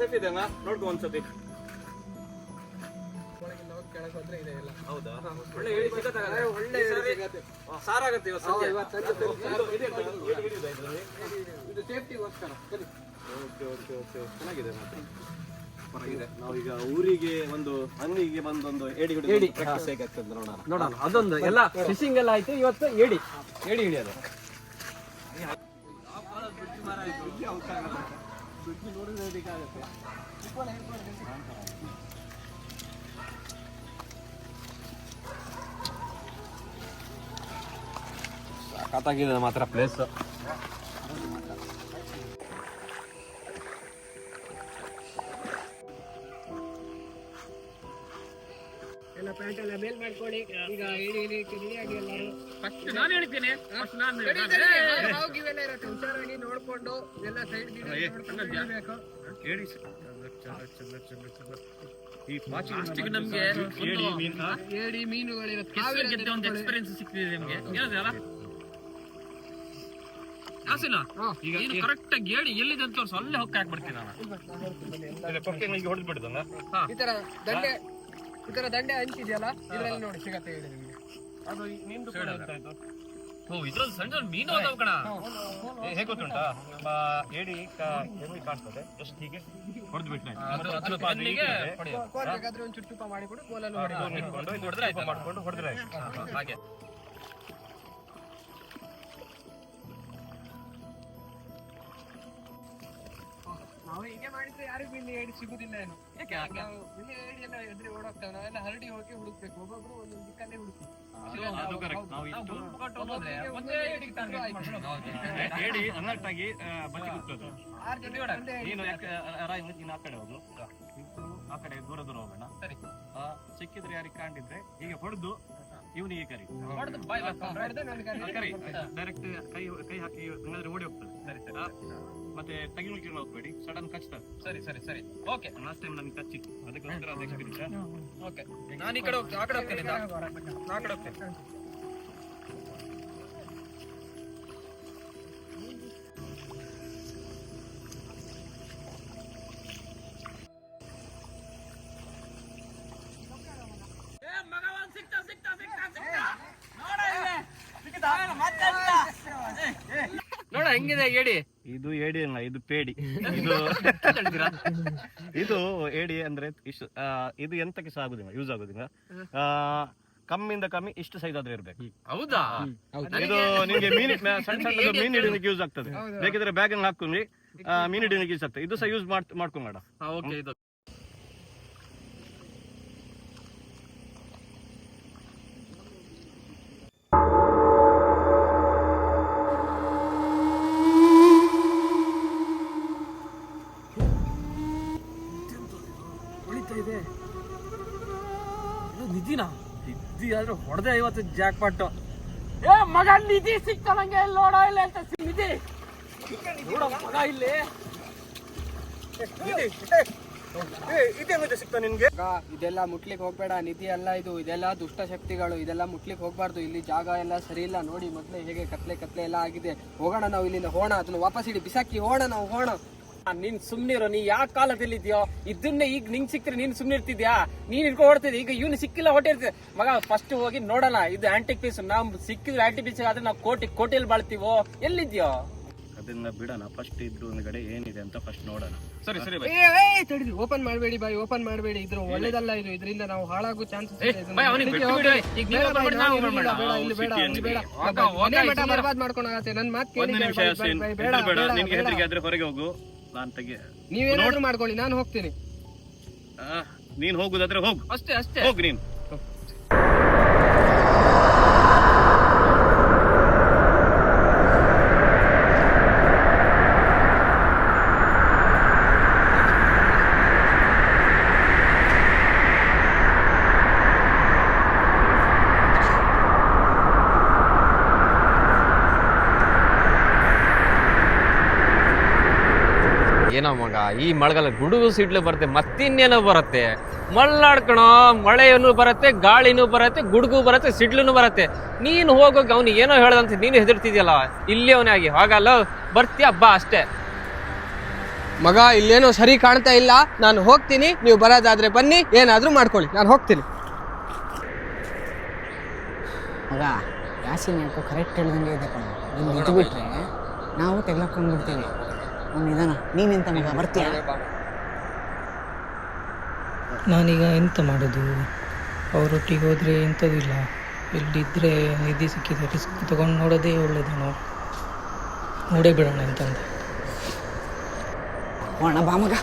Safe ಇದೆ ನೋಡ್ಕೊ ಒಂದ್ಸತಿ. ಕೆಳಗೆ ಹೋದ್ರೆ ಇದೆ ಎಲ್ಲ. ಹೌದಾ? ಒಳ್ಳೆ ಏಡಿ ಸಿಗತ್ತೆ. ಒಳ್ಳೆ ಸಿಗತ್ತೆ. ಸಾರಾಗತ್ತೆ ಇವತ್ತು. ಇದು ಸೇಫ್ಟಿಗೋಸ್ಕರ. ಓಕೆ ಚೆನ್ನಾಗಿದೆ ಮಾತ್ರ. ಪರಗಿದೆ. ನಾವೀಗ ಊರಿಗೆ ಒಂದು ಅಂಗಡಿಗೆ ಬಂದೊಂದು ಏಡಿ ಪ್ರಾಕ್ಟೀಸ್ ಹೇಗಾಗ್ತದೆ ನೋಡೋಣ. ಅದೊಂದು ಎಲ್ಲ ಫಿಶಿಂಗ್ ಎಲ್ಲ ಆಯ್ತು. ಇವತ್ತು ಏಡಿ ಹಿಡಿಯೋದು. ಸಖತ್ತಾಗಿದೆ ಮಾತ್ರ ಪ್ಲೇಸ್. ಎಲ್ಲ ಪ್ಯಾಂಟ್ ಎಲ್ಲ ಮೇಲ್ ಮಾಡ್ಕೊಳ್ಳಿ. ಈಗ ರೆಡಿ ಆಗಿ ಎಲ್ಲರೂ ನಾನು ಹೇಳ್ತೇನೆ. ಇವೆಲ್ಲ ಇರುತ್ತೆ. ಹುಷಾರಾಗಿ ನೋಡ್ಕೊಂಡು ಎಲ್ಲ ಸೈಡ್ ಬೇಕು. ನಮ್ಗೆ ಏಡಿ ಮೀನುಗಳಿರುತ್ತೆ. ಒಂದು ಎಕ್ಸ್ಪೀರಿಯನ್ಸ್ ಸಿಕ್ತಿದೆ ನಿಮ್ಗೆ. ಈಗ ಕರೆಕ್ಟ್ ಆಗಿ ಏಡಿ ಎಲ್ಲಿದೆ ಅಂತ ತೋರಿಸು. ಅಲ್ಲೇ ಹೊಕ್ಕ ಹಾಕ್ಬಿಡ್ತೀನಿ ನಾನು. ಈ ತರ ದಂಡೆ ಹಂಚಿದೆಯಲ್ಲ, ಇದರಲ್ಲಿ ನೋಡಿ ಸಿಗತ್ತೆ ಹೇಳಿ ನಿಮ್ಗೆ. ಅದು ನಿಂದು ಕೂಡ ಎಂತಾಯ್ತು? ಇದ್ರಲ್ಲಿ ಸಣ್ಣ ಮೀನು ಅದಾವ ಕಣ. ಹೇಗೆ ಗೊತ್ತುಂಟಾ? ಏಡಿ ಕಾಣ್ತದೆ, ಜಸ್ಟ್ ಹೀಗೆ ಹೊಡೆದು ಬಿಟ್ರೆ ಬೇಕಾದ್ರೆ ಒಂಚೂರು ತುಪ್ಪ ಮಾಡಿಕೊಂಡು ಕೋಲಲ್ಲಿ ಮಾಡ್ಕೊಂಡು ಹೊಡೆದ್ರೆ ಹಾಗೆ. ನಾವು ಹೀಗೆ ಮಾಡಿದ್ರೆ ಯಾರಿಗೂ ಇಲ್ಲಿ ಏಡಿ ಸಿಗುದಿಲ್ಲ ಏನು. ಇಲ್ಲಿ ಏಡಿ ಎಲ್ಲ ಎದುರು ಓಡೋಗ್ತೇವೆ. ನಾವೆಲ್ಲ ಹರಡಿ ಹೋಗಿ ಹುಡುಕ್ಬೇಕು. ಒಬ್ಬೊಬ್ರು ಒಂದೊಂದು ದಿಕ್ಕಲ್ಲೇ ಹುಡುಕ್ಬೇಕು. ಏಡಿ ಅಲರ್ಟ್ ಆಗಿ ಬಚ್ಚಿ ಕೂತ್ಕೋದು. ನೀನು ನೀನು ಆ ಕಡೆ ಹೋಗು, ಆ ಕಡೆ ದೂರ ಹೋಗೋಣ. ಸರಿ. ಸಿಕ್ಕಿದ್ರೆ ಯಾರಿಗೆ ಕಾಣಿದ್ರೆ ಹೀಗೆ ಹೊಡೆದು ಇವನಿಗೆ ಕರಿ ಡೈರೆಕ್ಟ್ ಕೈ ಹಾಕಿ ಹಂಗಾದ್ರೆ ಓಡಿ ಹೋಗ್ತದೆ. ಸರಿ. ಮತ್ತೆ ತೆಗಿಲಿಕ್ಕೆ ಹೋಗ್ಬೇಡಿ, ಸಡನ್ ಕಚ್ತದೆ. ಸರಿ. ಓಕೆ. ಲಾಸ್ಟ್ ಟೈಮ್ ನನಗೆ ಕಚ್ಚಿತ್ತು, ಅದಕ್ಕೋಸ್ಕರ ಅದು ಎಕ್ಸ್ಪೀರಿಯನ್ಸ್. ಓಕೆ, ನಾನು ಈ ಕಡೆ ಹೋಗ್ತೇನೆ. ಆ ಕಡೆ ಹೋಗ್ತೇನೆ. ಆ ಕಡೆ ಹೋಗ್ತೇನೆ. ನೋಡ ಹೆಂಗಿದೆ ಏಡಿ. ಇದು ಏಡಿ ಅಲ್ಲ, ಇದು ಪೇಡಿ. ಇದು ಏಡಿ ಅಂದ್ರೆ ಇಷ್ಟು. ಇದು ಎಂತಕ್ಕೆ ಸಹ ಆಗುದಿಲ್ಲ, ಯೂಸ್ ಆಗುದಿಲ್ಲ. ಕಮ್ಮಿಂದ ಕಮ್ಮಿ ಇಷ್ಟು ಸೈಜ್ ಆದ್ರೆ ಇರ್ಬೇಕು. ಹೌದಾ? ಇದು ನಿಮ್ಗೆ ಸಣ್ಣ ಮೀನ್ ಹಿಡಿಯೋದಕ್ಕೆ ಯೂಸ್ ಆಗ್ತದೆ. ಬೇಕಿದ್ರೆ ಬ್ಯಾಗ್ ಅನ್ನು ಹಾಕೊಂಡ್ರಿ ಮೀನ್ ಹಿಡಿಯೋದಕ್ಕೆ ಯೂಸ್ ಆಗ್ತದೆ. ಇದು ಸಹ ಯೂಸ್ ಮಾಡ್ಕೊಂಡ. ಓಕೆ. ಇದು ನಿಧಿನಾ? ನಿಧಿ ಆದ್ರೆ ಹೊಡೆದೆ ಇವತ್ತು ಜಾಕ್ ಪಾಟ್. ಮಗ ನಿಧಿ ಸಿಕ್ತ ನಂಗೆ. ನೋಡ ಇಲ್ಲ ಅಂತ ನಿಧಿ ನೋಡ ಮಗ ಇಲ್ಲಿ. ಸಿಕ್ತ ನಿನ್ಗೆ? ಇದೆಲ್ಲ ಮುಟ್ಲಿಕ್ಕೆ ಹೋಗ್ಬೇಡ. ನಿಧಿ ಅಲ್ಲ ಇದು, ಇದೆಲ್ಲ ದುಷ್ಟ ಶಕ್ತಿಗಳು. ಇದೆಲ್ಲ ಮುಟ್ಲಿಕ್ಕೆ ಹೋಗ್ಬಾರ್ದು. ಇಲ್ಲಿ ಜಾಗ ಎಲ್ಲ ಸರಿ ಇಲ್ಲ. ನೋಡಿ ಮೊದ್ಲೇ ಹೇಗೆ ಕತ್ಲೆ ಎಲ್ಲ ಆಗಿದೆ. ಹೋಗೋಣ ನಾವು ಇಲ್ಲಿಂದ. ಹೋಣ ಅದನ್ನ ವಾಪಸ್ ಇಡಿ, ಬಿಸಾಕಿ ನಾವು ಹೋಣ. ನೀನ್ ಸುಮ್ನಿರೋ. ನೀ ಯಾವ ಕಾಲದಲ್ಲಿ ಇದೆಯೋ? ಇದನ್ನೇ ಈಗ ನಿಂಗ್ ಸಿಕ್ಕ್ರೆ ನೀನ್ ಸುಮ್ನೆ ಇರ್ತಿದ್ಯಾ? ನೀನ್ ಇಟ್ಕೊಂಡು ಹೊಡ್ತಿದ್ದೆ. ಈಗ ಇವ್ನು ಸಿಕ್ಕಿಲ್ಲ, ಹೊಟ್ಟಿರ್ತಿದೆ. ಮಗ ಫಸ್ಟ್ ಹೋಗಿ ನೋಡೋಣ. ಇದು ಆಂಟಿಕ್ ಪೀಸ್. ನಾವ್ ಸಿಕ್ಕಿದ್ರೆ ಆಂಟಿಕ್ ಪೀಸ್ ಆದ್ರೆ ನಾವು ಕೋಟಿಯಲ್ಲಿ ಬಾಳ್ತೀವೋ. ಎಲ್ಲಿದ್ಯೋ? ಅದನ್ನ ಬಿಡೋಣ. ಫಸ್ಟ್ ಇದ್ರ ಒಂದ್ಗಡೆ ಏನಿದೆ ಅಂತ ಫಸ್ಟ್ ನೋಡೋಣ. ಸರಿ. ತಡಿರಿ, ಓಪನ್ ಮಾಡಬೇಡಿ ಬಾಯ್, ಓಪನ್ ಮಾಡಬೇಡಿ. ಇದ್ರ ಒಳ್ಳೇದಲ್ಲ ಇದು. ಇದರಿಂದ ನಾವು ಹಾಳಾಗೋ ಚಾನ್ಸಸ್ ಬರ್ಬಾದ್ ಮಾಡ್ಕೊಂಡಾಗತ್ತೆ. ನನ್ ಮಾತು ಕೇಳಿ. ನಿನ್ಗೆ ಹೆದರಿಕೆ ಆದ್ರೆ ಹೊರಗೆ ಹೋಗು. ನಾನ್ ನೀವೇನಾದ್ರೂ ಮಾಡ್ಕೊಳ್ಳಿ, ನಾನು ಹೋಗ್ತೀನಿ. ನೀನ್ ಹೋಗುದಾದ್ರೆ ಹೋಗು. ಅಷ್ಟೇ ಹೋಗ್ ನೀನ್. ಏನೋ ಮಗ, ಈ ಮಳೆಗಾಲ ಗುಡುಗು ಸಿಡ್ಲು ಬರುತ್ತೆ, ಮತ್ತಿನ್ನೇನೋ ಬರುತ್ತೆ. ಮಳ್ಳಾಡ್ಕಣೋ, ಮಳೆಯನ್ನು ಬರುತ್ತೆ, ಗಾಳಿನೂ ಬರುತ್ತೆ, ಗುಡುಗು ಬರುತ್ತೆ, ಸಿಡ್ಲೂ ಬರುತ್ತೆ. ನೀನು ಹೋಗೋಕೆ ಅವ್ನು ಏನೋ ಹೇಳ್ದಂತ ನೀನು ಹೆದರ್ತಿದ್ಯಲ್ಲ. ಇಲ್ಲಿ ಅವನೇ ಆಗಿ ಹಾಗಲ್ಲ. ಬರ್ತೀಯ ಬಾ ಅಷ್ಟೇ. ಮಗ ಇಲ್ಲೇನೋ ಸರಿ ಕಾಣ್ತಾ ಇಲ್ಲ, ನಾನು ಹೋಗ್ತೀನಿ, ನೀವು ಬರೋದಾದ್ರೆ ಬನ್ನಿ, ಏನಾದರೂ ಮಾಡ್ಕೊಳ್ಳಿ, ನಾನು ಹೋಗ್ತೀನಿ. ಮಗ ಯಾಸಿನ್ ಯಾಕೋ ಕರೆಕ್ಟ್ ಹೇಳ್ದಂಗೆ ಇದೆ ಕಣ. ನೀನು ಇದು ಬಿಟ್ರೆ ನಾವು ತೆಗ್ಲಾಕೊಂಡ್ಬಿಡ್ತೀವಿ. ಅವ್ನು ನಿಧಾನ, ನೀನೆಂತ ಮಗ ಬರ್ತೀಯ? ನಾನೀಗ ಎಂತ ಮಾಡೋದು? ಅವರೊಟ್ಟಿಗೆ ಹೋದರೆ ಎಂಥದ್ದು ಇಲ್ಲ, ಇಲ್ಲಿದ್ದರೆ ನಿಧಿ ಸಿಕ್ಕಿದೆ, ರಿಸ್ಕ್ ತೊಗೊಂಡು ನೋಡೋದೇ ಒಳ್ಳೇದೇನೋ, ನೋಡೇ ಬಿಡೋಣ ಅಂತಂದೆ. ಹೋಣ ಬಾ ಮಗ.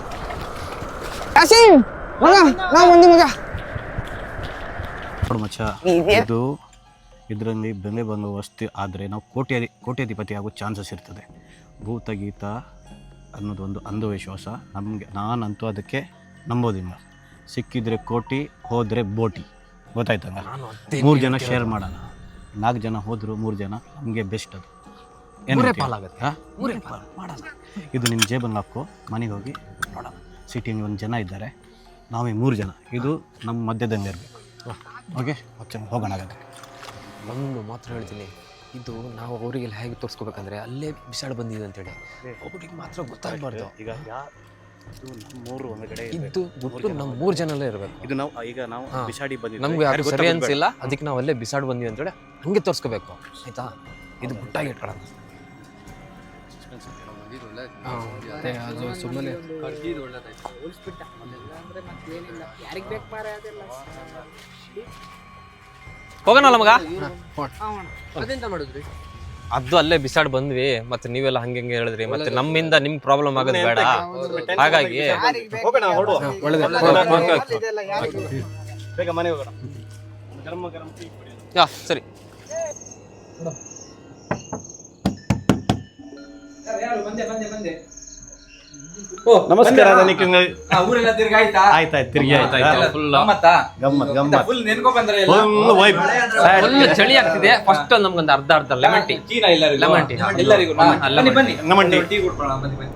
ಯಾಸಿನ್ ಮಗ, ನಾ ಬಂದಿ ಮಗ. ನೋಡು ಮಚ್ಚ, ಇದು ಇದರಲ್ಲಿ ಬೆಲೆ ಬಂದೋಬಸ್ತು ಆದರೆ ನಾವು ಕೋಟ್ಯಾಧಿಪತಿ ಆಗೋ ಚಾನ್ಸಸ್ ಇರ್ತದೆ. ಭೂತ ಗೀತ ಅನ್ನೋದು ಒಂದು ಅಂಧವಿಶ್ವಾಸ. ನಾನಂತೂ ಅದಕ್ಕೆ ನಂಬೋದಿಲ್ಲ. ಸಿಕ್ಕಿದ್ರೆ ಕೋಟಿ, ಹೋದರೆ ಬೋಟಿ. ಗೊತ್ತಾಯ್ತಲ್ಲ? 3 ಜನ ಶೇರ್ ಮಾಡೋಣ. 4 ಜನ ಹೋದ್ರು 3 ಜನ ನಮಗೆ ಬೆಸ್ಟ್. ಅದು ಏನು ಮಾಡೋಣ. ಇದು ನಿನ್ನ ಜೇಬಲ್ಲಿ ಹಾಕೋ, ಮನೆಗೆ ಹೋಗಿ ನೋಡೋಣ. ಸಿಟಿಯಲ್ಲಿ 1 ಜನ ಇದ್ದಾರೆ, ನಾವೇ 3 ಜನ. ಇದು ನಮ್ಮ ಮಧ್ಯದಲ್ಲಿ ಇರಬೇಕು. ಓಕೆ, ಹೋಗೋಣ. ಹಾಗಾದ್ರೆ ಒಂದು ಮಾತ್ರ ಹೇಳ್ತೀನಿ, ಇದು ನಾವು ಅವರಿಗೆಲ್ಲ ಹೇಗೆ ತೋರಿಸ್ಕೋಬೇಕಂದ್ರೆ ಅಲ್ಲೇ ಬಿಸಾಡ್ ಬಂದಿದೆ ಅಂತೇಳಿ ಒಬ್ಬರಿಗೆ ಮಾತ್ರ ಗೊತ್ತಾಗಬಾರ್ದು. ಈಗ ಇದು ನಮ್ಮೂರು ಒಂದುಗಡೆ ಇದು ಗೊತ್ತು, ನಮ್ಮ 3 ಜನಲ್ಲೇ ಇರಬೇಕು. ಇದು ನಾವು ಬಿಸಾಡಿ ಬಂದಿದ್ದೀವಿ, ನಮ್ಗೆ ಯಾರು ಸರಿ ಅನ್ಸಿಲ್ಲ, ಅದಕ್ಕೆ ನಾವು ಅಲ್ಲೇ ಬಿಸಾಡ್ ಬಂದಿವಿ ಅಂತೇಳಿ ಹಂಗೆ ತೋರಿಸ್ಕೋಬೇಕು, ಆಯ್ತಾ? ಇದು ಗುಟ್ಟಾಗಿ ಇಟ್ಕೊಳ್ಳೋಣ. ಸುಮ್ಮನೆ ಹೋಗೋಣಲ್ಲ ಮಗ? ಅದೆಂತ ಮಾಡಿದ್ರಿ? ಅದು ಅಲ್ಲೇ ಬಿಸಾಡ್ ಬಂದ್ವಿ, ಮತ್ತೆ ನೀವೆಲ್ಲ ಹಂಗೆ ಹೇಳಿದ್ರಿ, ಮತ್ತೆ ನಮ್ಮಿಂದ ನಿಮ್ ಪ್ರಾಬ್ಲಮ್ ಆಗೋದು ಬೇಡ. ಹಾಗಾಗಿ ಹೋಗೋಣ, ಹೊರಡುವ. ಒಳ್ಳೆದು. ಬೇಗ ಮನೆ ಹೋಗೋಣ. ಗರಂ ಗರಂ ಟೀ ಕುಡಿಯೋಣ. ಸರಿ. ನಮಸ್ಕಾರ. ಊರೆಲ್ಲ ತಿರ್ಗಾಯ್ತಾ? ಆಯ್ತಾಯ್ತು, ತಿರ್ಗಿ ಫುಲ್ ಚಳಿ ಆಗ್ತಿದೆ. ಫಸ್ಟ್ ನಮ್ಗೊಂದು ಅರ್ಧ ಲೆಮನ್ ಟೀ. ಲೆಮನ್ ಟೀ ಎಲ್ಲರಿಗೂ ಬನ್ನಿ ಲೆಮನ್ ಟೀ. ಟೀ ಕುಡ್ಕೊಳ್ಳೋಣ. ಬನ್ನಿ ಬನ್ನಿ,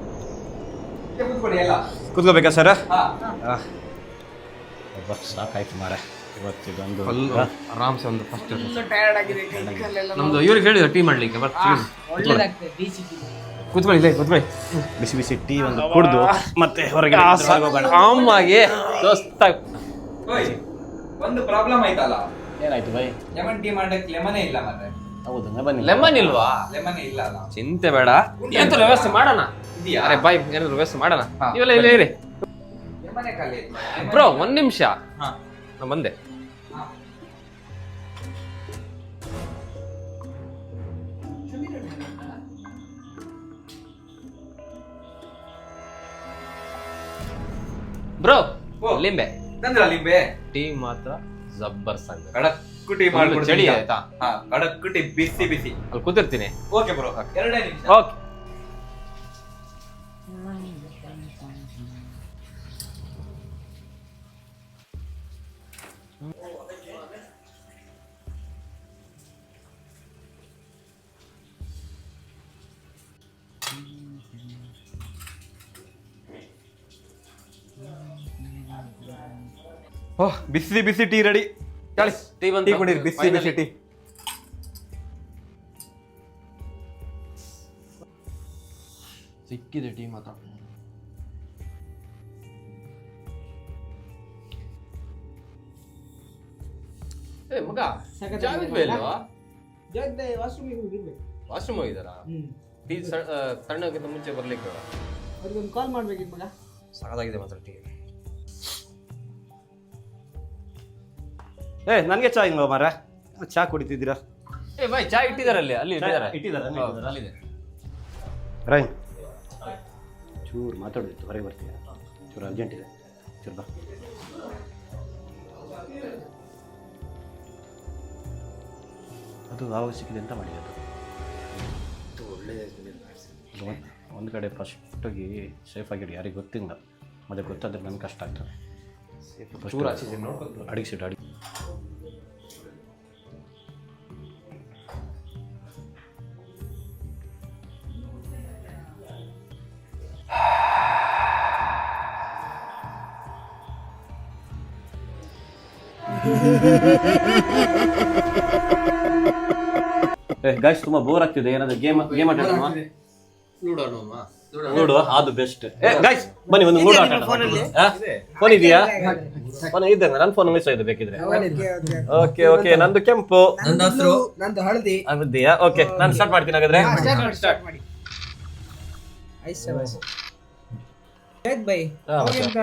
ಕೂತ್ಕೊಳ್ಳಿ ಎಲ್ಲ. ಕೂತ್ಕೋಬೇಕಾ ಸರ್? ಸಾಕಾಯ್ತು ಮಾರ. ಇವತ್ತಿಗೊಂದು ಆರಾಮ್ಸೆ ಒಂದು ಫಸ್ಟ್ ಟಯರ್ಡ್ ಆಗಿದೆ, ನಮ್ದು ಇವ್ರಿಗೆ ಹೇಳಿದ್ರು ಟೀ ಮಾಡ್ಲಿಕ್ಕೆ. ಕೂತ್ಕೊಳ್ಳಿ, ಇಲ್ಲೇ ಕೂತ್ಕೊಳ್ಳಿ. ಬಿಸಿ ಬಿಸಿ ಟೀ ಒಂದು ಕುಡ್ದು ಮತ್ತೆ ಹೊರಗೆ ಹೋಗೋಣ. ಆಮಾಗಿ ದೋಸ್ತಾಗಿ. ಒಂದು ಪ್ರಾಬ್ಲಮ್ ಆಯ್ತಲ್ಲ. ಏನಾಯ್ತು ಬೈ? ಲೆಮನ್ ಟೀ ಮಾಡಕ್ಕೆ ಲೆಮನೇ ಇಲ್ಲ ಮತ್ತೆ. ಹೌದಾ? ಬನ್ನಿ. ಲೆಮನ್ ಇಲ್ವಾ? ಲೆಮನೇ ಇಲ್ಲ ಅಲ್ಲ. ಚಿಂತೆ ಬೇಡ, ಎಂತ ವ್ಯವಸ್ಥೆ ಮಾಡೋಣ. ಇದೆಯಾ? ಅರೆ ಬಾಯ್, ಏನಾದ್ರು ವ್ಯವಸ್ಥೆ ಮಾಡೋಣ. ನೀವೆಲ್ಲ ಇಲ್ಲೇ ಇರಿ ಲೆಮನೇ ಖಾಲಿ ಆಯ್ತು. ಬ್ರೋ, 1 ನಿಮಿಷ. ನಾ ಬಂದೆ. ಬ್ರೋ, ಲಿಂಬೆ ತಂದ್ರ ಲಿಂಬೆ? ಟೀ ಮಾತ್ರ ಜಬ್ಬರ್ ಸಂಗ. ಕಡಕ್ಕು ಟೀ ಚಳಿ ಮಾಡ್ಕೊಡ್ತೀನಿ ಆಯ್ತಾ? ಕಡಕ್ಕು ಟೀ ಬಿಸಿ ಬಿಸಿ. ಅಲ್ಲಿ ಕೂತಿರ್ತೀನಿ. ಓಕೆ ಬ್ರೋ, 2 ನಿಮಿಷ. ಓಕೆ. ಓಹ್, ಬಿಸಿ ಬಿಸಿ ಟೀ ರೆಡಿ. ಟೀ ಬಂತು. ಟೀ ಕುಡೀರಿ, ಬಿಸಿ ಬಿಸಿ ಟೀ. ಸಿಕ್ಕಿದೆ ಟೀ ಮಾತ್ರ. ಏ ಮಗ, ಜಾವೇದ್ ಬೈ ಅಲ್ವಾ? ವಾಶ್ರೂಮ್ ಹೋಗಿದ್ದಾರಾ? ಟೀ ತಣ್ಣಗಿಂತ ಮುಂಚೆ ಬರ್ಲಿಕ್ಕೆ ಬೇಡ? ಅವ್ರಿಗೊಂದು ಕಾಲ್ ಮಾಡ್ಬೇಕಿತ್ತು ಮಗ. ಸಾಕಾಗಿದೆ ಮಾತ್ರ ಟೀ. ನನಗೆ ಚಾ ಹಿಂಗ ಮಾರ, ಚಾ ಕುಡಿತಿದ್ದೀರಾ? ಏ ಬಾಯ್, ಚಾ ಇಟ್ಟಿದಾರಲ್ಲಿ, ಅಲ್ಲಿ ಇಟ್ಟಿದ್ದಾರೆ. ಇಟ್ಟಿದ್ದಾರೆ ಅಲ್ಲಿದೆ. ರೈ ಚೂರು ಮಾತಾಡೋದಿತ್ತು, ಹೊರಗೆ ಬರ್ತೀಯ? ಚೂರು ಅರ್ಜೆಂಟ್ ಇದೆ, ಚೂರು ಬಾ. ಅದು ಆವಾಗ ಸಿಕ್ಕಿದೆ ಅಂತ ಮಾಡಿ. ಅದು ಒಳ್ಳೆಯ ಒಂದು ಕಡೆ ಫಸ್ಟಾಗಿ ಸೇಫಾಗಿಡಿ, ಯಾರಿಗೆ ಗೊತ್ತಿಲ್ಲ. ಮತ್ತೆ ಗೊತ್ತಾದ್ರೆ ನನಗೆ ಕಷ್ಟ ಆಗ್ತದೆ. ಅಡಿಗೆ ಸೀಟ್ ಅಡಿಗೆ ಗಾಯ್ಸ್, ತುಂಬಾ ಬೋರ್ ಆಗ್ತಿದೆ. ಏನಾದ್ರು ಗೇಮ್ ಆಡೋಣ? ನೋಡೋಣ. ನೋಡುವ ಅದು ಬೆಸ್ಟ್. ಗೈಸ್ ಬನ್ನಿ ಒಂದು ಮೂರು ಆಟ ಫೋನ್ ಇದೆಯಾ? ಫೋನ್ ಇದೆ, ನನ್ನ ಫೋನ್ ಮಿಸ್ ಆಯ್ತು ಬೇಕಿದ್ರೆ. ಓಕೆ ಓಕೆ, ನಂದು ಕೆಂಪು, ನಂದು ಹಳದಿ. ಇದೆಯಾ? ಓಕೆ, ನಾನು ಸ್ಟಾರ್ಟ್ ಮಾಡ್ತೀನಿ ಹಾಗಾದ್ರೆ. ಬೈ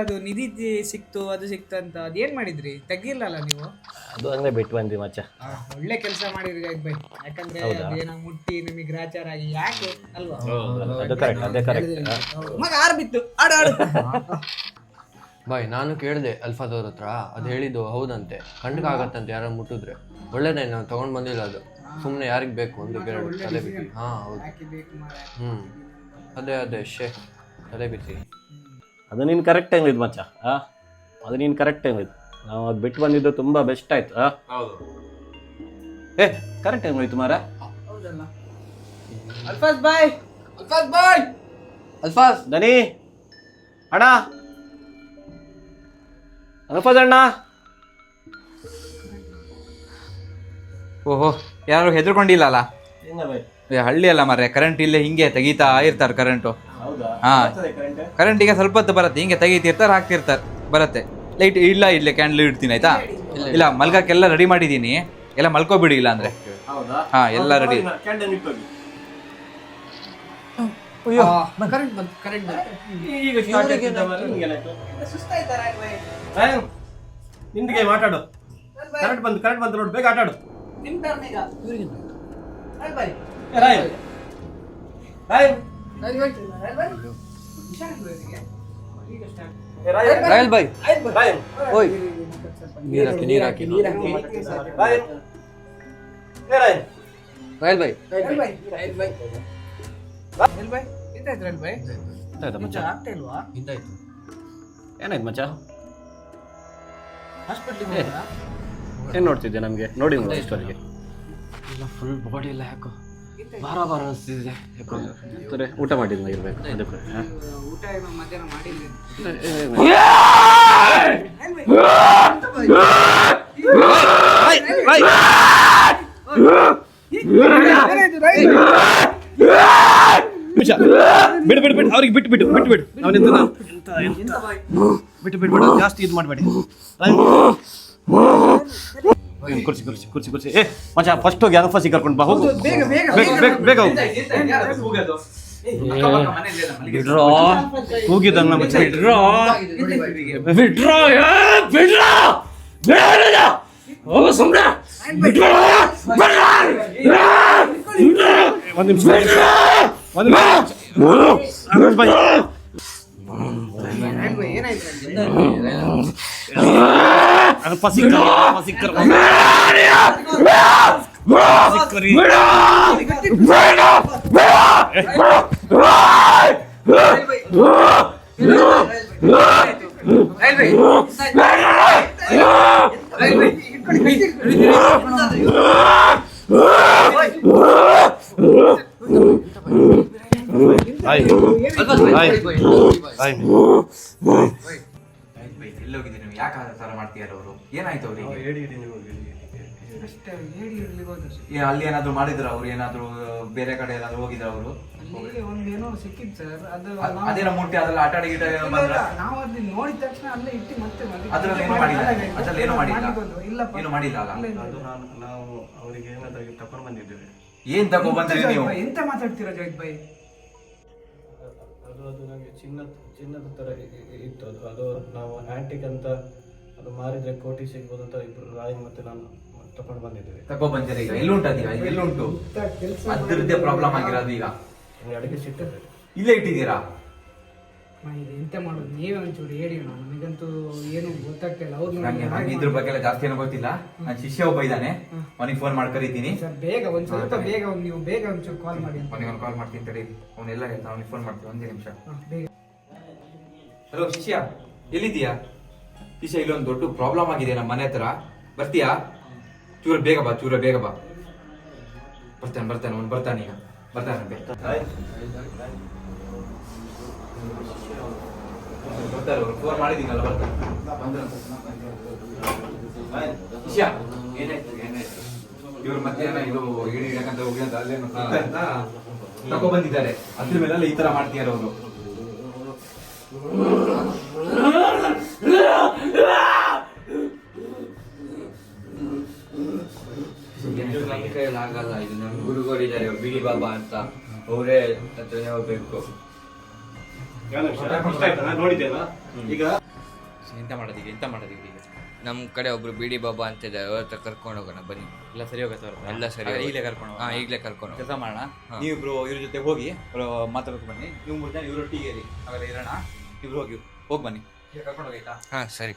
ಅದು ನಿಧಿ ಸಿಕ್ತು ಅದು ಸಿಕ್ತು ಅಂತ ಅದೇನ್ ಮಾಡಿದ್ರಿ? ತೆಗಿಲ್ಲಲ್ಲ ನೀವು? ಅದು ಹಂಗೆ ಬಿಟ್ಟು ಬಂದ್ವಿ ಮಚ್ಚ. ಒಳ್ಳೆ ಕೆಲಸ ಮಾಡಿದ್ರಿ ಜಯತ್ ಬೈ, ಯಾಕಂದ್ರೆ ಅದೇನೋ ಮುಟ್ಟಿ ನಿಮಗೆ ಗ್ರಾಚಾರ ಆಗಿ ಯಾಕೆ ಅಲ್ವಾ? ಅದು ಕರೆಕ್ಟ್, ಅದೇ ಕರೆಕ್ಟ್. ಮಗ ಆರ್ ಬಿತ್ತು ಆಡ ಆಡು. ಬಾಯ್ ನಾನು ಕೇಳಿದೆ ಅಲ್ಫಾದವ್ರ ಹತ್ರ, ಅದು ಹೇಳಿದ್ದು ಹೌದಂತೆ, ಕಣ್ಗಾಗತ್ತಂತೆ ಯಾರು ಮುಟ್ಟಿದ್ರೆ. ಒಳ್ಳೇದೇ, ನಾವು ತಗೊಂಡ್ ಬಂದಿಲ್ಲ ಅದು, ಸುಮ್ಮನೆ ಯಾರಿಗೆ ಬೇಕು ಒಂದು ಬೇರೆ ತಲೆ ಬಿಸಿ. ಹಾಂ ಹೌದು, ಅದೇ ಅದೇ ತಲೆ ಬಿಸಿ. ಅದು ನೀನು ಕರೆಕ್ಟ್ ಟೈಮ್ ಇದು ಮಚ್ಚ. ಅದು ನೀನು ಕರೆಕ್ಟ್ ಟೈಮ್ ಇದು, ನಾವು ಅದು ಬಿಟ್ಟು ಬಂದಿದ್ದು ತುಂಬಾ ಬೆಸ್ಟ್ ಆಯ್ತು. ಕರೆಕ್ಟ್ ಟೈಮ್ ಹೋಯ್ತು ಮಾರ. ಅಲ್ಫಾಸ್ ಬಾಯ್, ಅಲ್ಫಾಸ್ ಬಾಯ್, ಅಲ್ಫಾಸ್ ದನಿ ಅಣ್ಣ, ಅಲ್ಫಾಸ್ ಅಣ್ಣ. ಓಹೋ, ಯಾರು ಹೆದರ್ಕೊಂಡಿಲ್ಲ ಹಳ್ಳಿ ಅಲ್ಲ ಮಾರ್ರೆ, ಕರೆಂಟ್ ಇಲ್ಲೇ ಹಿಂಗೆ ತೆಗಿತಾ ಇರ್ತಾರೆ ಕರೆಂಟು. ಹಾ, ಕರೆಂಟ್ ಈಗ ಸ್ವಲ್ಪ ಹೊತ್ತು ಬರುತ್ತೆ, ಹಿಂಗೆ ತೆಗಿತಿರ್ತಾರೆ, ಹಾಕ್ತಿರ್ತಾರೆ, ಬರುತ್ತೆ. ಲೈಟ್ ಇಲ್ಲ, ಇಲ್ಲೇ ಕ್ಯಾಂಡಲ್ ಇಡ್ತೀನಿ ಆಯ್ತಾ? ಇಲ್ಲ ಮಲ್ಗಕ್ಕೆಲ್ಲ ರೆಡಿ ಮಾಡಿದೀನಿ, ಎಲ್ಲ ಮಲ್ಕೋಬಿಡಿ ಇಲ್ಲ ಅಂದ್ರೆ. ಹಾ, ಎಲ್ಲ ರೆಡಿ. ನಿಂದಿಗೆ ಮಾತಾಡು. ಕರೆಂಟ್ ಬಂದು ನೋಡಿ, ಬೇಗ ಆಟಾಡು. ರಾಯಲ್ ಬಾಯ್, ಓಯ್ ನೀರಾಕಿ ರಾಯಲ್ ಬಾಯ್. ಏನಾಯ್ತು ಮಚ್ಚ? ಏನ್ ನೋಡ್ತಿದ್ದೆ? ನಮ್ಗೆ ನೋಡಿ ಇಷ್ಟವರೆಗೆ ಇಲ್ಲ, ಫುಲ್ ಬಾಡಿ ಎಲ್ಲ ಯಾಕೋ ಭಾರ ಅನಿಸ್ತಿದೆ. ಊಟ ಮಾಡಿದ್ನ ಇರ್ಬೇಕು ಅದಕ್ಕೆ. ಊಟ ಏನೋ ಮಧ್ಯಾಹ್ನ ಮಾಡಿಲ್ಲ. ಬಿಡು ಅವ್ರಿಗೆ ಬಿಟ್ಟು ಬಿಟ್ಟು ಜಾಸ್ತಿ ಇದು ಮಾಡಬೇಡಿ. ಕುರ್ಚಿ. ಮಚ್ಚ ಫಸ್ಟ್ ಹೋಗಿ ಅಲ್ಫಾಸಿ ಕರ್ಕೊಂಡು ಬಾ, ಹೋಗು ಬೇಗ ಹೋಗಿದ್ದಂಗ ಒಂದು ನಿಮಿಷ ಎಲ್ಲೋಗಿದ್ದೀರಿ ನೀವು? ಯಾಕೆ ತರ ಮಾಡ್ತೀಯಾರ ಅವರು? ಏನಾಯ್ತು ಅವ್ರಿಗೆ? ಅಲ್ಲಿ ಏನಾದ್ರು ಮಾಡಿದ್ರ ಅವ್ರು? ಏನಾದ್ರು ಬೇರೆ ಕಡೆ ಏನಾದ್ರು ಹೋಗಿದ್ರ ಅವರು? ಒಂದೇನೋ ಸಿಕ್ಕಿದ್ ಸರ್, ಅದು ಅದೇನೋ ಮುಟ್ಟಿ ಅದೆಲ್ಲ ಆಟ ಆಡಿ ಬಂದ್ರ? ನಾವು ಅದನ್ನ ನೋಡಿದ ತಕ್ಷಣ ಅಲ್ಲೇ ಇಟ್ಟು ಮತ್ತೆ ಅದ್ರಲ್ಲಿ ಏನು ಮಾಡಿಲ್ಲ? ಅದ್ರಲ್ಲಿ ಏನು ಮಾಡಿಲ್ಲ? ಏನು ಮಾಡಿಲ್ಲ ಅಲ್ಲ? ನಾವು ಅವರಿಗೆ ಏನಾದ್ರು ತಕೊಂಡು ಬಂದಿದ್ದೇವೆ. ಏನ್ ತಗೋ ಬಂದ್ರಿ ನೀವು? ಎಂತ ಮಾತಾಡ್ತೀರಾ ಜೈತ್ ಭಾಯ್? ಅದು ನಮಗೆ ಚಿನ್ನದ ತರ ಇತ್ತು. ಅದು ನಾವು ಆಂಟಿಕ್ ಅಂತ ಅದು ಮಾರಿದ್ರೆ ಕೋಟಿ ಸಿಗ್ಬೋದು ಅಂತ ಇಬ್ರು ರಾಯ್ ಮತ್ತೆ ನಾನು ತಕೊಂಡು ಬಂದಿದ್ದೇವೆ. ತಗೋ ಬಂದಿರ ಈಗ? ಎಲ್ಲುಂಟು ಈಗ? ಎಲ್ಲುಂಟು? ಅದ್ರದ್ದೇ ಪ್ರಾಬ್ಲಮ್ ಆಗಿರೋದು ಈಗ. ಅಡಿಗೆ ಸಿಟ್ಟಿದೆ, ಇಲ್ಲೇ ಇಟ್ಟಿದ್ದೀರಾ? ಎಂತ ಮಾಡೋದು ನೀವೇ ಒಂಚೂರು ಹೇಳಿ. ನನಗಂತೂ ಏನು ಗೊತ್ತಾಗ್ತಿಲ್ಲ. ಅವ್ರು ನಂಗೆ ಇದ್ರ ಬಗ್ಗೆ ಎಲ್ಲ ಜಾಸ್ತಿ ಏನೋ ಗೊತ್ತಿಲ್ಲ. ನನ್ನ ಶಿಷ್ಯ ಒಬ್ಬ ಇದ್ದಾನೆ, ಅವನಿಗೆ ಫೋನ್ ಮಾಡಿ ಕರೀತೀನಿ. ಬೇಗ ಒಂದ್ ಸ್ವಲ್ಪ ಬೇಗ ನೀವು ಬೇಗ ಒಂಚೂರು ಕಾಲ್ ಮಾಡಿ. ಅವನಿಗೆ ಕಾಲ್ ಮಾಡ್ತೀನಿ ತಡಿ, ಅವನೆಲ್ಲ ಹೇಳ್ತಾನೆ, ಅವನಿಗೆ ಫೋನ್ ಮಾಡ್ತೀನಿ. ಒಂದೇ ನಿಮಿಷ. ಬೇಗ. ಹಲೋ ಶಿಷ್ಯ, ಎಲ್ಲಿದ್ದೀಯಾ? ಶಿಷ್ಯ, ಇಲ್ಲೊಂದು ದೊಡ್ಡ ಪ್ರಾಬ್ಲಮ್ ಆಗಿದೆ ನಮ್ಮ ಮನೆ ಹತ್ರ, ಬರ್ತೀಯಾ? ಚೂರ ಬೇಗ ಬಾ. ಬರ್ತಾನೆ ಅವ್ನು, ಬರ್ತಾನೆ ಈಗ, ಬರ್ತಾನೆ. ಬರ್ತಾರೆ ಅವ್ರು, ಫೋನ್ ಮಾಡಿದ್ದೀನಲ್ಲ, ಬರ್ತಾನೆ. ಶಿಷ್ಯ, ಏನಾಯ್ತು? ಇವ್ರು ಮಧ್ಯಾಹ್ನ ಇದು ಇಡೀ ಇಡಕಂತ ಹೋಗಿ ಅಂತ ಅಲ್ಲೇನು ಅಂತ ತಗೋ ಬಂದಿದ್ದಾರೆ. ಅದ್ರ ಮೇಲೆ ಈ ತರ ಮಾಡ್ತಿದ್ದಾರೆ ಅವರು. ನಮ್ಮ ಕೈಯಲ್ಲಿ ಆಗಲ್ಲ, ಇದು ನಮ್ಮ ಗುರುಗಳಿದ್ದಾರೆ ಬಿಡಿ ಬಾಬಾ ಅಂತ, ಅವರೇ ಹತ್ರನೇ ಹೋಗ್ಬೇಕು. ನೋಡಿದ್ದೇನ ಈಗ ಎಂತ ಮಾಡೋದೀಗ ಈಗ? ನಮ್ಮ ಕಡೆ ಒಬ್ರು ಬಿಡಿ ಬಾಬಾ ಅಂತಿದ್ದಾರೆ, ಅವ್ರ ಹತ್ರ ಕರ್ಕೊಂಡು ಹೋಗೋಣ ಬನ್ನಿ. ಎಲ್ಲ ಸರಿ ಹೋಗುತ್ತೆ ಅವ್ರದ್ದು? ಎಲ್ಲ ಸರಿ, ಈಗಲೇ ಕರ್ಕೊಂಡು ಈಗಲೇ ಕರ್ಕೊಂಡು ಕೆಲಸ ಮಾಡೋಣ. ನೀವಿಬ್ರು ಇವ್ರ ಜೊತೆ ಹೋಗಿ ಮಾತಾಡೋಕೆ ಬನ್ನಿ. ನೀವು 3 ಜನ ಇವರೊಟ್ಟಿಗೆ ಇರಿ, ಆಮೇಲೆ ಇರೋಣ. ಇಬ್ರು ಹೋಗಿ ಬನ್ನಿ, ಕರ್ಕೊಂಡು ಹೋಗೈತಾ? ಹಾಂ ಸರಿ.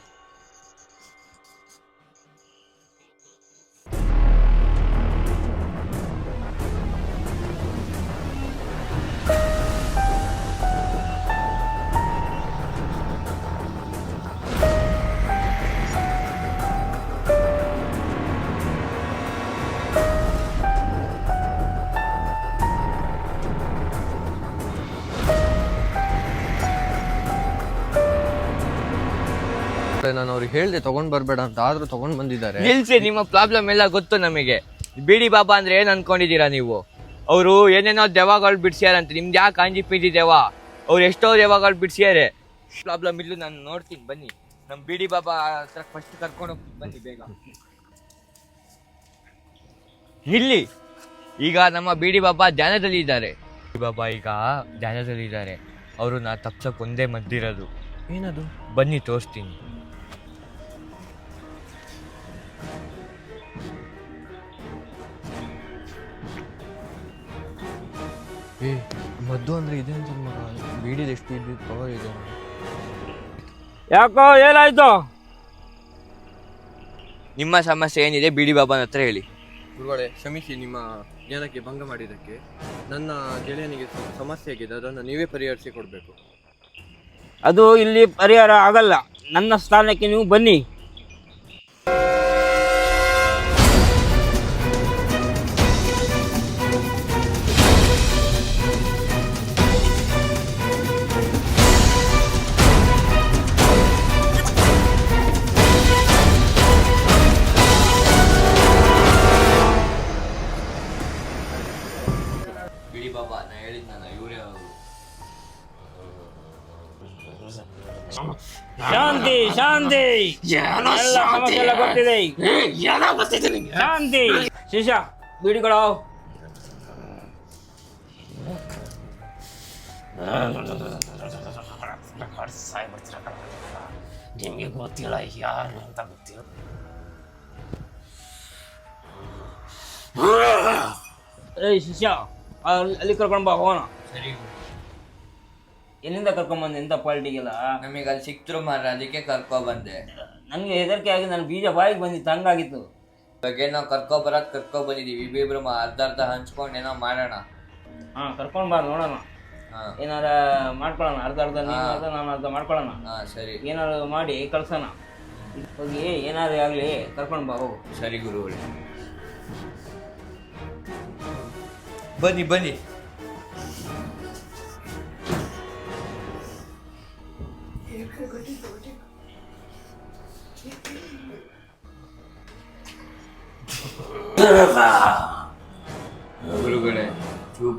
ನಾನು ಅವ್ರಿಗೆ ಹೇಳಿದೆ ತಗೊಂಡ್ ಬರ್ಬೇಡ ಅಂತ, ಆದ್ರೂ ತಗೊಂಡ್ ಬಂದಿದ್ದಾರೆ. ನಿಲ್ಸಿ, ನಿಮ್ಮ ಪ್ರಾಬ್ಲಮ್ ಎಲ್ಲ ಗೊತ್ತು ನಮಗೆ. ಬಿಡಿ ಬಾಬಾ ಅಂದ್ರೆ ಏನ್ ಅನ್ಕೊಂಡಿದೀರಾ ನೀವು? ಅವರು ಏನೇನೋ ದೆವ್ವಗಳು ಬಿಡ್ಸ್ಯಾರಂತೆ, ನಿಮ್ದು ಯಾಕೆ ಅಂಜಿ ಪಿಂಜಿ ದೆವ್ವ? ಅವ್ರು ಎಷ್ಟೋ ದೆವ್ವಗಳು ಬಿಡ್ಸ್ಯಾರೆ. ಪ್ರಾಬ್ಲಮ್ ಇಲ್ಲೂ ನಾನು ನೋಡ್ತೀನಿ, ಬನ್ನಿ. ನಮ್ ಬಿಡಿ ಬಾಬಾ ಹತ್ರ ಫಸ್ಟ್ ಕರ್ಕೊಂಡು ಹೋಗ್ತೀನಿ, ಬನ್ನಿ ಬೇಗ. ಇಲ್ಲಿ ಈಗ ನಮ್ಮ ಬಿಡಿ ಬಾಬಾ ಧ್ಯಾನದಲ್ಲಿ ಇದ್ದಾರೆ. ಬಾಬಾ ಈಗ ಧ್ಯಾನದಲ್ಲಿ ಇದ್ದಾರೆ. ಅವ್ರನ್ನ ತಪ್ಸಕ್ ಒಂದೇ ಮದ್ದಿರೋದು. ಏನದು? ಬನ್ನಿ ತೋರಿಸ್ತೀನಿ. ಮದ್ದು ಅಂದ್ರೆ ಇದೆ ಅಂತ ಮಗ, ಬೀಡಿದ ಎಷ್ಟು ಇದ್ದು ಪವರ್ ಇದೆ. ಯಾಕೋ ಏನಾಯ್ತು? ನಿಮ್ಮ ಸಮಸ್ಯೆ ಏನಿದೆ ಬಿಡಿ ಬಾಬಾನ ಹತ್ರ ಹೇಳಿ. ಗುರುಗಳೇ ಕ್ಷಮಿಸಿ, ನಿಮ್ಮ ಜ್ಞಾನಕ್ಕೆ ಭಂಗ ಮಾಡಿದ್ದಕ್ಕೆ. ನನ್ನ ಗೆಳೆಯನಿಗೆ ಸಮಸ್ಯೆ ಆಗಿದೆ, ಅದನ್ನು ನೀವೇ ಪರಿಹರಿಸಿ ಕೊಡಬೇಕು. ಅದು ಇಲ್ಲಿ ಪರಿಹಾರ ಆಗಲ್ಲ. ನನ್ನ ಸ್ಥಾನಕ್ಕೆ ನೀವು ಬನ್ನಿ. ಬಿಡಿ ಬಾಬಾ ನಾ ಹೇಳಿದ್ನಲ್ಲ, ಇವರೇ ಅವರು. ಶಾಂತಿ ಶಾಂತಿ, ಎಲ್ಲ ಗೊತ್ತಿದೆ. ಶಾಂತಿ ಶಿಷ್ಯ, ಬಿಡಿಗಳು. ನಿಮಗೆ ಗೊತ್ತಿಲ್ಲ ಯಾರು ಅಂತ ಗೊತ್ತಿಲ್ಲ. ಏಯ್ ಶಿಷ್ಯ, ಅಲ್ಲಿ ಕರ್ಕೊಂಡು ಬಾ, ಹೋಗೋಣ. ಸರಿ. ಎಲ್ಲಿಂದ ಕರ್ಕೊಂಬಂದೆ? ಎಂತ ಪಾಲ್ಟಿಗೆಲ್ಲ ನಮಗೆ ಅಲ್ಲಿ ಸಿಕ್ತರು ಮಾರ, ಅದಕ್ಕೆ ಕರ್ಕೊ ಬಂದೆ. ನನಗೆ ಹೆದರಿಕೆ ಆಗಿ ನನ್ನ ಬೀಜ ಬಾಯಿಗೆ ಬಂದಿತ್ತು, ಹಂಗಾಗಿತ್ತು. ಇವಾಗ ನಾವು ಕರ್ಕೊ ಬಂದಿದ್ದೀವಿ. ಇಬ್ಬಿಬ್ರು ಅರ್ಧ ಹಂಚ್ಕೊಂಡು ಏನೋ ಮಾಡೋಣ. ಹಾಂ, ಕರ್ಕೊಂಡು ಬಾ, ನೋಡೋಣ. ಏನಾರ ಮಾಡ್ಕೊಳ್ಳೋಣ, ಅರ್ಧ ನೀನು ಅರ್ಧ ನಾನು ಅರ್ಧ ಮಾಡ್ಕೊಳ್ಳೋಣ. ಸರಿ, ಏನಾರು ಮಾಡಿ ಕಳ್ಸೋಣ. ಹೋಗಿ ಏನಾರು ಆಗಲಿ ಕರ್ಕೊಂಡು ಬಾ, ಹೋಗು. ಸರಿ ಗುರುಗಳೇ, ಬನ್ನಿ ಬನ್ನಿ. ಗುರುಗಳೇ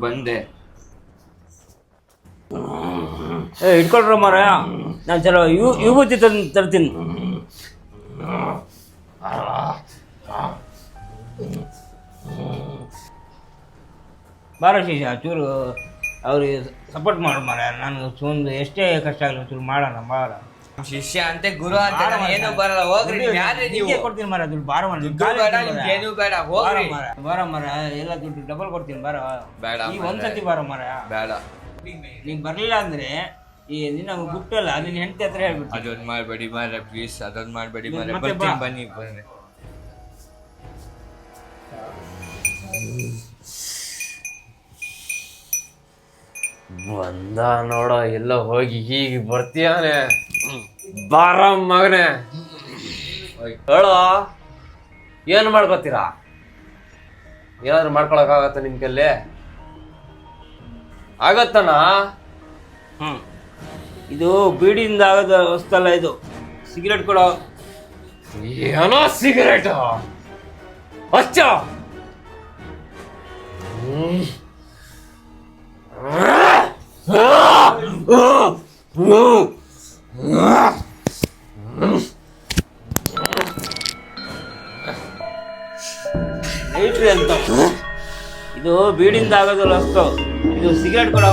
ಬಂದೆ. ಇಟ್ಕೊಳ್ರ ಮಾರ, ನಾನು ಚಲೋ ವಿಭೂತಿ ತರ್ತೀನಿ. ಬಾರ ಶಿಷ್ಯ, ಚೂರು ಅವ್ರಿಗೆ ಸಪೋರ್ಟ್ ಮಾಡು ಮಾರ. ನಾನು ಒಂದು ಎಷ್ಟೇ ಕಷ್ಟ ಆಗಲಿ ಚೂರು ಮಾಡೋಣ, ಬಾರ. ಶಿಷ್ಯ ಅಂತೆ ಗುರು ಅಂತ ಏನು ಬರಲ್ಲ, ಹೋಗ್ರಿ. ನೀವು ಕೊಡ್ತೀನಿ ಮಾರ, ದುಡ್ಡು ಬಾರ ಮಾರ. ಏನು ಬೇಡ, ಹೋಗ್ರಿ. ಬಾರ ಮಾರ, ಎಲ್ಲ ದುಡ್ಡು ಡಬಲ್ ಕೊಡ್ತೀನಿ, ಬಾರ. ಬೇಡ, ಈಗ ಒಂದ್ಸತಿ ಬಾರ ಮಾರ. ಬೇಡ. ನೀನ್ ಬರ್ಲಿಲ್ಲ ಅಂದ್ರೆ ಈ ನಿನ್ನ ಬಿಟ್ಟಲ್ಲ, ನಿನ್ನ ಹೆಂಡತಿ ಹತ್ರ ಹೇಳ್ಬಿಟ್ಟು. ಅದೊಂದು ಮಾಡ್ಬೇಡಿ ಮಾರ, ಪ್ಲೀಸ್. ಅದೊಂದು ಮಾಡ್ಬೇಡಿ ಮಾರ. ಬರ್ತೀನಿ, ಬನ್ನಿ ಬನ್ನಿ. ಬಂದ ನೋಡೋ, ಎಲ್ಲ ಹೋಗಿ ಹೀಗೆ ಬರ್ತೀಯಾನೆ. ಬಾರ ಮಗನೇ, ಹೇಳೋ, ಏನು ಮಾಡ್ಕೋತೀರಾ? ಏನಾದ್ರು ಮಾಡ್ಕೊಳಕ್ಕಾಗತ್ತ ನಿಮ್ ಕೈಲಿ? ಆಗತ್ತನ? ಇದು ಬೀಡಿಯಿಂದ ಆಗದ ವಸ್ತಲ್ಲ, ಇದು ಸಿಗರೇಟ್ ಕೊಡೋ. ಏನೋ ಸಿಗರೇಟ್ ಹಚ್ಚ. ಲೈಟ್ರಿ ಅಂತ ಇದು ಬೀಡಿಂದ ಆಗೋದಿಲ್ಲ ಅಷ್ಟು, ಇದು ಸಿಗರೇಟ್ ಕೊಡೋ.